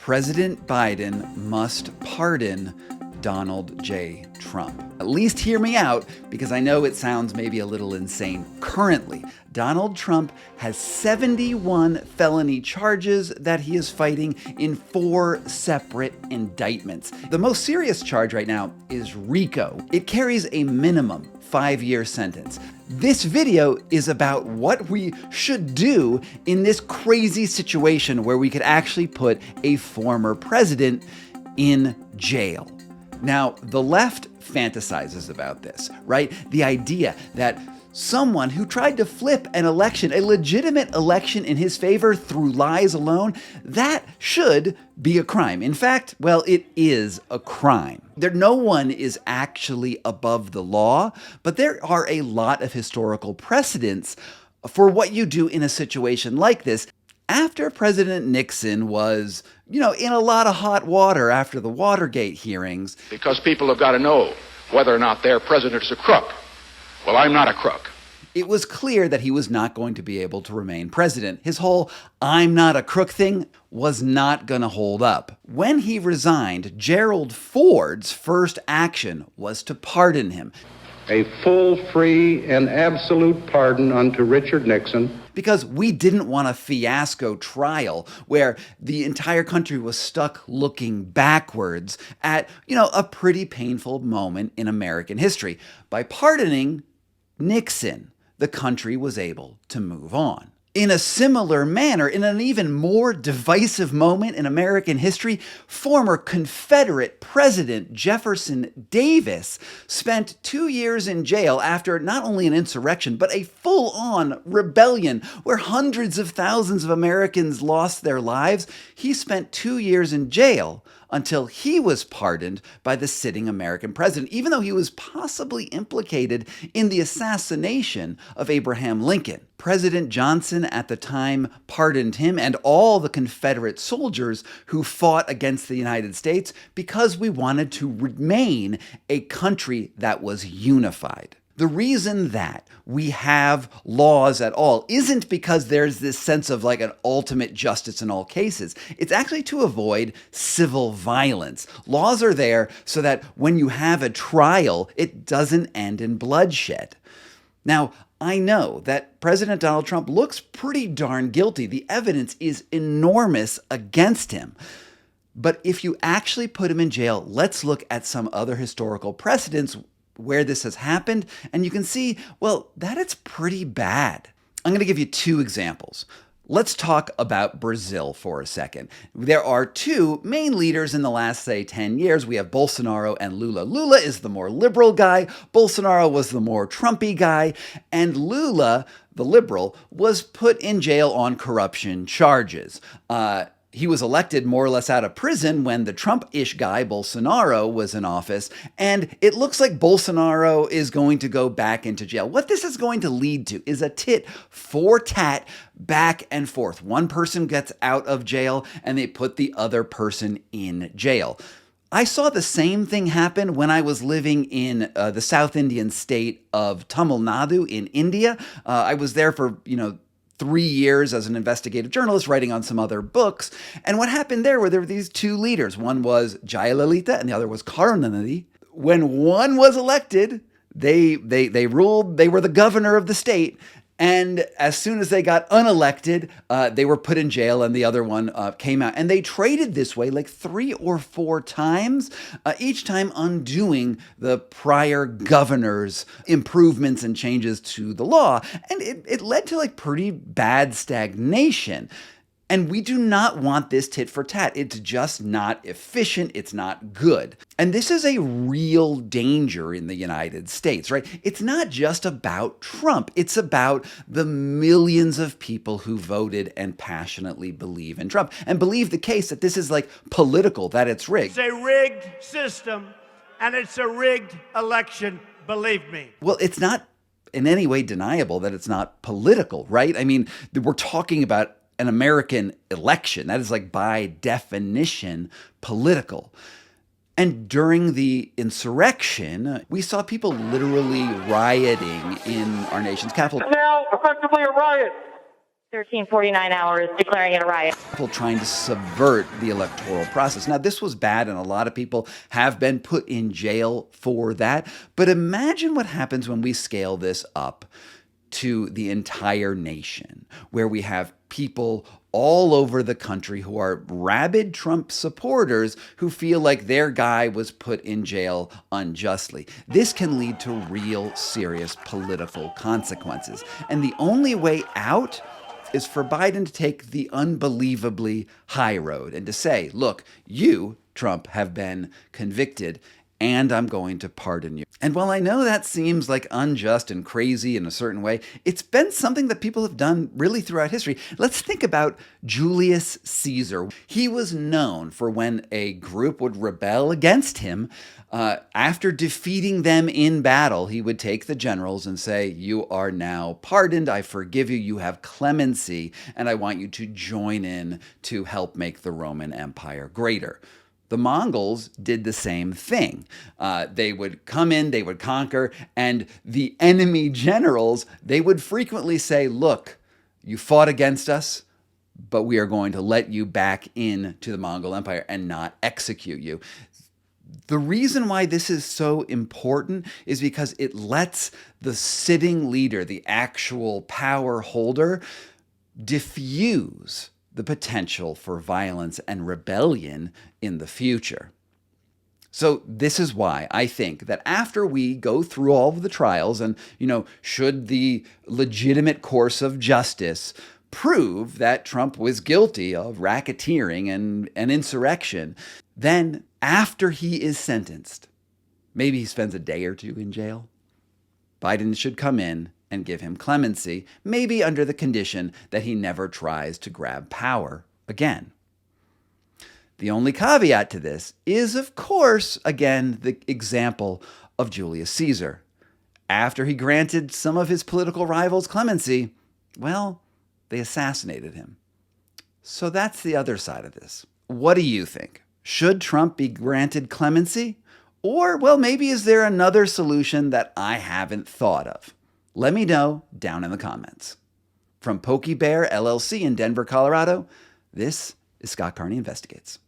President Biden must pardon Donald J. Trump. At least hear me out, because I know it sounds maybe a little insane. Currently, Donald Trump has 71 felony charges that he is fighting in 4 separate indictments. The most serious charge right now is RICO. It carries a minimum 5-year sentence. This video is about what we should do in this crazy situation where we could actually put a former president in jail. Now, the left fantasizes about this, right? The idea that someone who tried to flip an election, a legitimate election in his favor through lies alone, that should be a crime. In fact, well, it is a crime. No one is actually above the law, but there are a lot of historical precedents for what you do in a situation like this. After President Nixon was, in a lot of hot water after the Watergate hearings. Because people have got to know whether or not their president is a crook. Well, I'm not a crook. It was clear that he was not going to be able to remain president. His whole "I'm not a crook" thing was not going to hold up. When he resigned, Gerald Ford's first action was to pardon him. A full, free, and absolute pardon unto Richard Nixon. Because we didn't want a fiasco trial where the entire country was stuck looking backwards at, a pretty painful moment in American history. By pardoning Nixon, the country was able to move on. In a similar manner, in an even more divisive moment in American history, former Confederate President Jefferson Davis spent 2 years in jail after not only an insurrection, but a full-on rebellion where hundreds of thousands of Americans lost their lives. He spent 2 years in jail until he was pardoned by the sitting American president, even though he was possibly implicated in the assassination of Abraham Lincoln. President Johnson at the time pardoned him and all the Confederate soldiers who fought against the United States because we wanted to remain a country that was unified. The reason that we have laws at all isn't because there's this sense of like an ultimate justice in all cases. It's actually to avoid civil violence. Laws are there so that when you have a trial, it doesn't end in bloodshed. Now, I know that President Donald Trump looks pretty darn guilty. The evidence is enormous against him. But if you actually put him in jail, let's look at some other historical precedents where this has happened, and you can see, well, that it's pretty bad. I'm going to give you 2 examples. Let's talk about Brazil for a second. There are 2 main leaders in the last, say, 10 years. We have Bolsonaro and Lula. Lula is the more liberal guy. Bolsonaro was the more Trumpy guy. And Lula, the liberal, was put in jail on corruption charges. He was elected more or less out of prison when the Trump-ish guy, Bolsonaro, was in office, and it looks like Bolsonaro is going to go back into jail. What this is going to lead to is a tit for tat back and forth. One person gets out of jail, and they put the other person in jail. I saw the same thing happen when I was living in the South Indian state of Tamil Nadu in India. I was there for, 3 years as an investigative journalist writing on some other books. And what happened there were these 2 leaders. One was Jayalalitha and the other was Carney. When one was elected, they ruled, they were the governor of the state. And as soon as they got unelected, they were put in jail and the other one came out. And they traded this way like 3 or 4 times, each time undoing the prior governor's improvements and changes to the law. And it led to like pretty bad stagnation. And we do not want this tit for tat. It's just not efficient. It's not good. And this is a real danger in the United States, right? It's not just about Trump. It's about the millions of people who voted and passionately believe in Trump and believe the case that this is like political, that it's rigged. It's a rigged system and it's a rigged election, believe me. Well, it's not in any way deniable that it's not political, right? I mean, we're talking about an American election. That is like by definition political. And during the insurrection, we saw people literally rioting in our nation's capital. Now, effectively a riot. 1349 hours declaring it a riot. People trying to subvert the electoral process. Now, this was bad, and a lot of people have been put in jail for that. But imagine what happens when we scale this up to the entire nation, where we have people all over the country who are rabid Trump supporters who feel like their guy was put in jail unjustly. This can lead to real serious political consequences. And the only way out is for Biden to take the unbelievably high road and to say, look, you, Trump, have been convicted, and I'm going to pardon you. And while I know that seems like unjust and crazy in a certain way, it's been something that people have done really throughout history. Let's think about Julius Caesar. He was known for when a group would rebel against him, after defeating them in battle, he would take the generals and say, you are now pardoned, I forgive you, you have clemency, and I want you to join in to help make the Roman Empire greater. The Mongols did the same thing. They would come in, they would conquer, and the enemy generals, they would frequently say, look, you fought against us, but we are going to let you back into the Mongol Empire and not execute you. The reason why this is so important is because it lets the sitting leader, the actual power holder, diffuse the potential for violence and rebellion in the future. So this is why I think that after we go through all of the trials and, should the legitimate course of justice prove that Trump was guilty of racketeering and insurrection, then after he is sentenced, maybe he spends a day or two in jail, Biden should come in and give him clemency, maybe under the condition that he never tries to grab power again. The only caveat to this is, of course, again, the example of Julius Caesar. After he granted some of his political rivals clemency, well, they assassinated him. So that's the other side of this. What do you think? Should Trump be granted clemency? Or, well, maybe is there another solution that I haven't thought of? Let me know down in the comments. From PokeyBear LLC in Denver, Colorado, this is Scott Carney Investigates.